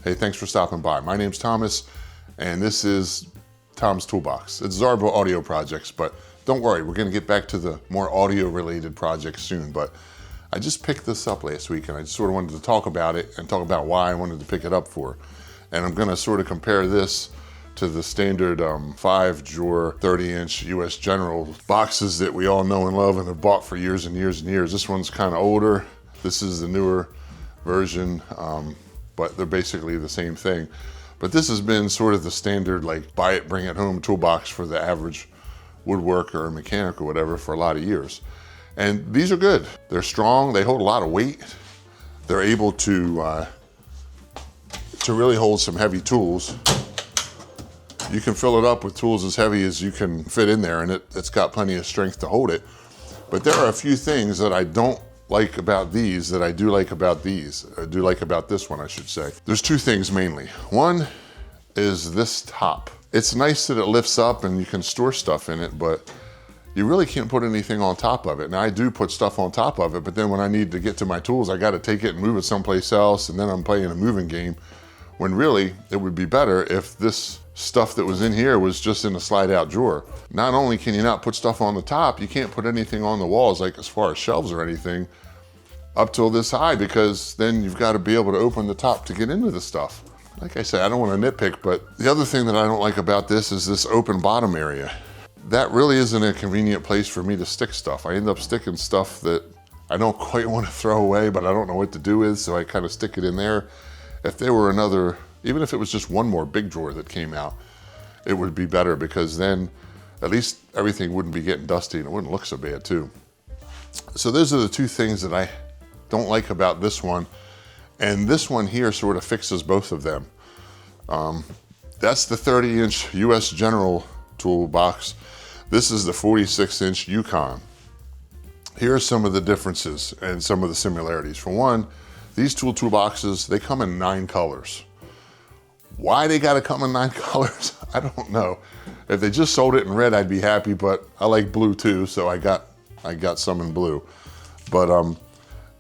Hey, thanks for stopping by. My name's Thomas, and this is Tom's Toolbox. It's Zarbo audio projects, but don't worry, we're gonna get back to the more audio-related projects soon, but I just picked this up last week, and I just sort of wanted to talk about it and talk about why I wanted to pick it up for. And I'm gonna sort of compare this to the standard 5-drawer, 30-inch US General boxes that we all know and love and have bought for years and years and years. This one's kind of older. This is the newer version, but they're basically the same thing. But this has been sort of the standard, like, buy it, bring it home toolbox for the average woodworker or mechanic or whatever for a lot of years. And these are good. They're strong, they hold a lot of weight. They're able to really hold some heavy tools. You can fill it up with tools as heavy as you can fit in there, and it's got plenty of strength to hold it. But there are a few things that I don't like about these that I do like about these. I do like about this one, I should say. There's two things mainly. One is this top. It's nice that it lifts up and you can store stuff in it, but you really can't put anything on top of it. Now, I do put stuff on top of it, but then when I need to get to my tools, I got to take it and move it someplace else, and then I'm playing a moving game, when really it would be better if this stuff that was in here was just in a slide out drawer. Not only can you not put stuff on the top, you can't put anything on the walls, like as far as shelves or anything, up till this high, because then you've got to be able to open the top to get into the stuff. Like I said, I don't want to nitpick, but the other thing that I don't like about this is this open bottom area. That really isn't a convenient place for me to stick stuff. I end up sticking stuff that I don't quite want to throw away, but I don't know what to do with, so I kind of stick it in there. If there were another, even if it was just one more big drawer that came out, it would be better, because then at least everything wouldn't be getting dusty and it wouldn't look so bad too. So those are the two things that I don't like about this one. And this one here sort of fixes both of them. That's the 30-inch US General toolbox. This is the 46-inch Yucon. Here are some of the differences and some of the similarities. For one, these toolboxes, they come in 9 colors. Why they gotta come in 9 colors, I don't know. If they just sold it in red, I'd be happy, but I like blue too, so I got some in blue. But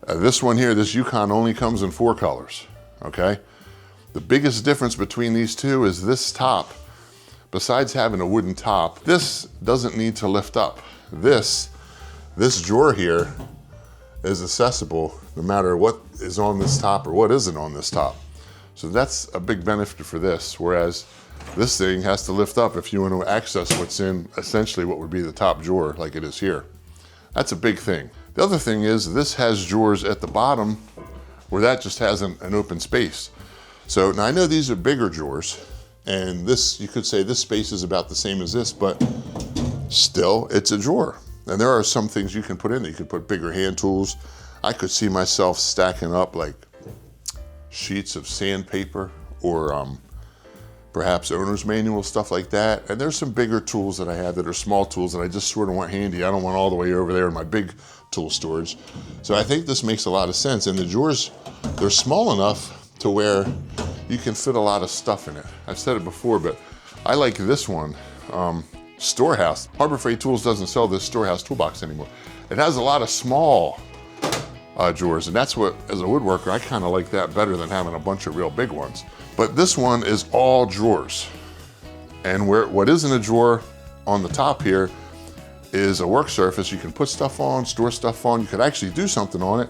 this one here, this Yucon, only comes in 4 colors, okay? The biggest difference between these two is this top. Besides having a wooden top, this doesn't need to lift up. This drawer here is accessible no matter what is on this top or what isn't on this top. So that's a big benefit for this, whereas this thing has to lift up if you want to access what's in essentially what would be the top drawer like it is here. That's a big thing. The other thing is this has drawers at the bottom where that just has an open space. So now I know these are bigger drawers, and this, you could say this space is about the same as this, but still it's a drawer. And there are some things you can put in there. You could put bigger hand tools. I could see myself stacking up like sheets of sandpaper or perhaps owner's manual, stuff like that. And there's some bigger tools that I have that are small tools that I just sort of want handy. I don't want all the way over there in my big tool storage. So I think this makes a lot of sense. And the drawers, they're small enough to where you can fit a lot of stuff in it. I've said it before, but I like this one. Storehouse. Harbor Freight Tools doesn't sell this Storehouse toolbox anymore. It has a lot of small drawers, and that's what, as a woodworker, I kind of like that better than having a bunch of real big ones. But this one is all drawers. And what isn't a drawer on the top here is a work surface you can put stuff on, store stuff on. You could actually do something on it,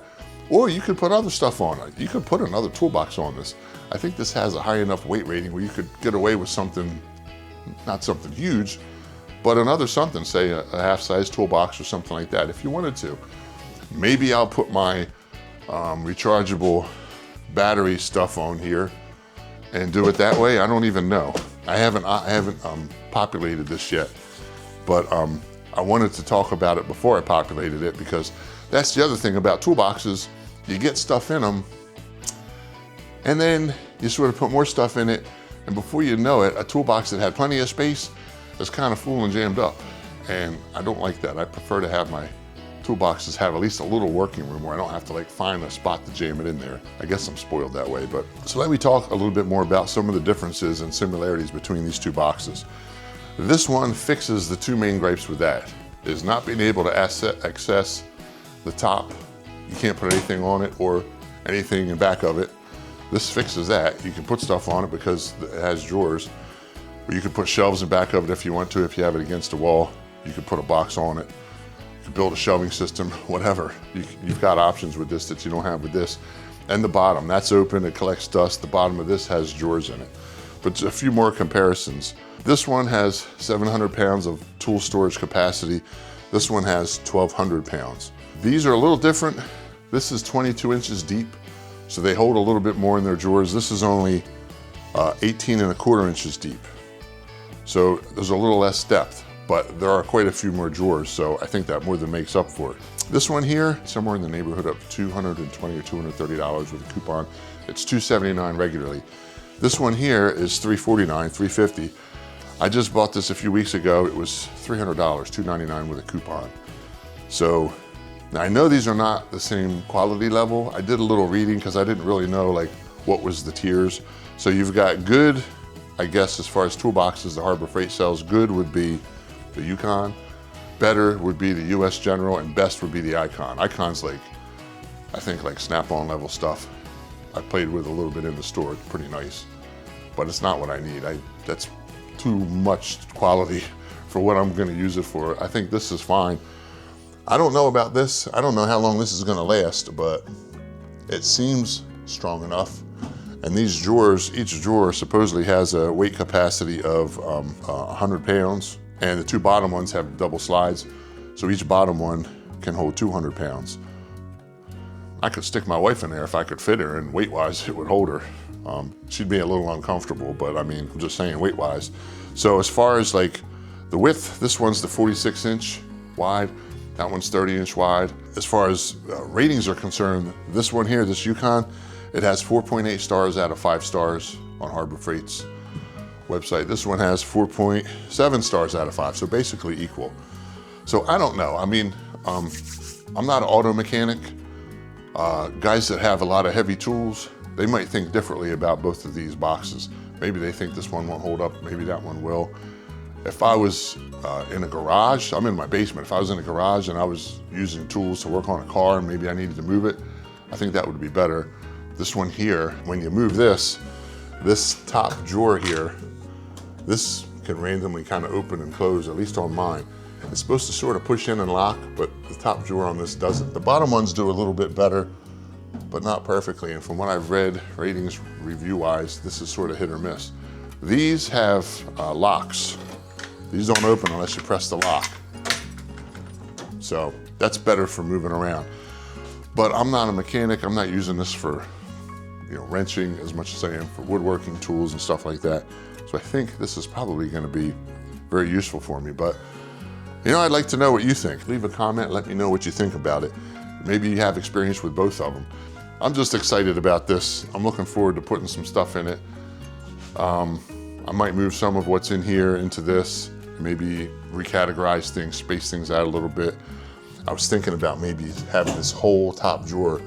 or you could put other stuff on it. You could put another toolbox on this. I think this has a high enough weight rating where you could get away with something, not something huge, but another something, say a half-size toolbox or something like that if you wanted to. Maybe I'll put my rechargeable battery stuff on here and do it that way. I don't even know. I haven't populated this yet, but I wanted to talk about it before I populated it, because that's the other thing about toolboxes. You get stuff in them, and then you sort of put more stuff in it, and before you know it, a toolbox that had plenty of space is kind of full and jammed up. And I don't like that. I prefer to have my toolboxes have at least a little working room where I don't have to like find a spot to jam it in there. I guess I'm spoiled that way, but. So let me talk a little bit more about some of the differences and similarities between these two boxes. This one fixes the two main gripes with that, is not being able to access the top. You can't put anything on it or anything in back of it. This fixes that. You can put stuff on it because it has drawers. Or you can put shelves in back of it if you want to. If you have it against a wall, you can put a box on it. You can build a shelving system, whatever. You've got options with this that you don't have with this. And the bottom, that's open, it collects dust. The bottom of this has drawers in it. But a few more comparisons. This one has 700 pounds of tool storage capacity. This one has 1,200 pounds. These are a little different. This is 22 inches deep, so they hold a little bit more in their drawers. This is only 18¼ inches deep. So there's a little less depth, but there are quite a few more drawers, so I think that more than makes up for it. This one here, somewhere in the neighborhood of $220 or $230 with a coupon. It's $279 regularly. This one here is $349, $350. I just bought this a few weeks ago. It was $300, $299 with a coupon. So now I know these are not the same quality level. I did a little reading because I didn't really know like what was the tiers. So you've got good, I guess, as far as toolboxes the Harbor Freight sells. Good would be the Yucon, better would be the US General, and best would be the Icon. Icon's like, I think like Snap-on level stuff. I played with a little bit in the store, it's pretty nice, but it's not what I need. That's too much quality for what I'm gonna use it for. I think this is fine. I don't know about this. I don't know how long this is gonna last, but it seems strong enough. And these drawers, each drawer supposedly has a weight capacity of 100 pounds, and the two bottom ones have double slides, so each bottom one can hold 200 pounds. I could stick my wife in there if I could fit her, and weight-wise, it would hold her. She'd be a little uncomfortable, but I mean, I'm just saying weight-wise. So as far as like the width, this one's the 46-inch wide, that one's 30-inch wide. As far as ratings are concerned, this one here, this Yucon, it has 4.8 stars out of 5 stars on Harbor Freight's website. This one has 4.7 stars out of 5, so basically equal. So I don't know. I mean, I'm not an auto mechanic. Guys that have a lot of heavy tools, they might think differently about both of these boxes. Maybe they think this one won't hold up, maybe that one will. If I was in a garage, I'm in my basement. If I was in a garage and I was using tools to work on a car and maybe I needed to move it, I think that would be better. This one here, when you move this top drawer here, this can randomly kind of open and close, at least on mine. It's supposed to sort of push in and lock, but the top drawer on this doesn't. The bottom ones do a little bit better, but not perfectly. And from what I've read, ratings review-wise, this is sort of hit or miss. These have locks. These don't open unless you press the lock. So that's better for moving around. But I'm not a mechanic. I'm not using this for wrenching as much as I am for woodworking tools and stuff like that. So I think this is probably going to be very useful for me. But I'd like to know what you think. Leave a comment, let me know what you think about it. Maybe you have experience with both of them. I'm just excited about this. I'm looking forward to putting some stuff in it. I might move some of what's in here into this, maybe recategorize things, space things out a little bit. I was thinking about maybe having this whole top drawer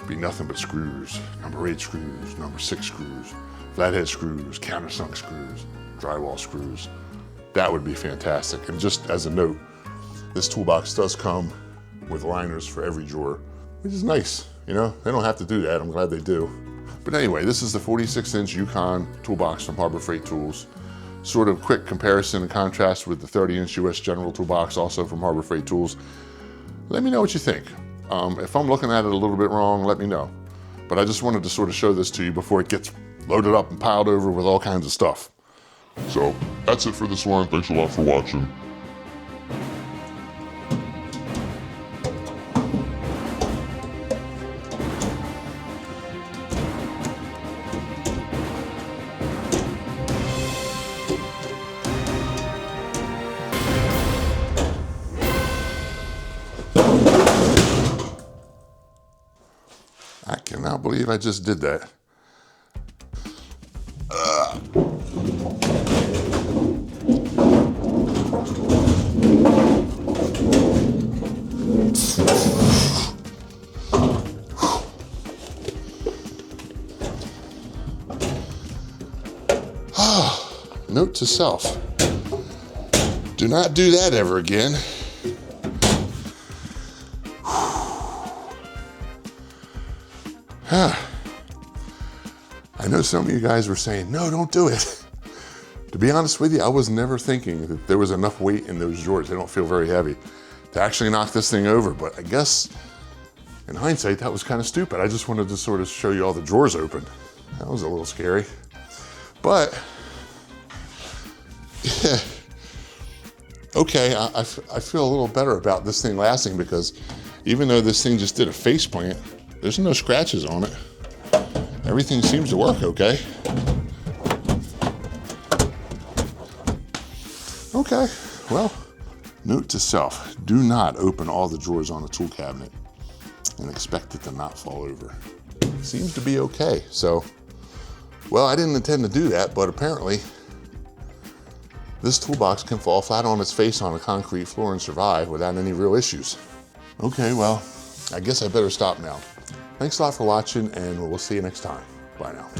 be nothing but screws. Number 8 screws, number 6 screws, flathead screws, countersunk screws, drywall screws. That would be fantastic. And just as a note, this toolbox does come with liners for every drawer, which is nice. They don't have to do that. I'm glad they do. But anyway, this is the 46-inch Yucon toolbox from Harbor Freight Tools. Sort of quick comparison and contrast with the 30-inch US General toolbox, also from Harbor Freight Tools. Let me know what you think. If I'm looking at it a little bit wrong, let me know. But I just wanted to sort of show this to you before it gets loaded up and piled over with all kinds of stuff. So that's it for this one. Thanks a lot for watching. I cannot believe I just did that. Note to self, do not do that ever again. know some of you guys were saying, no, don't do it. To be honest with you, I was never thinking that there was enough weight in those drawers. They don't feel very heavy to actually knock this thing over, but I guess in hindsight, that was kind of stupid. I just wanted to sort of show you all the drawers open. That was a little scary, but yeah. Okay, I feel a little better about this thing lasting because even though this thing just did a face plant, there's no scratches on it. Everything seems to work okay. Okay, well, note to self, do not open all the drawers on a tool cabinet and expect it to not fall over. Seems to be okay. So, well, I didn't intend to do that, but apparently this toolbox can fall flat on its face on a concrete floor and survive without any real issues. Okay, well, I guess I better stop now. Thanks a lot for watching, and we'll see you next time. Bye now.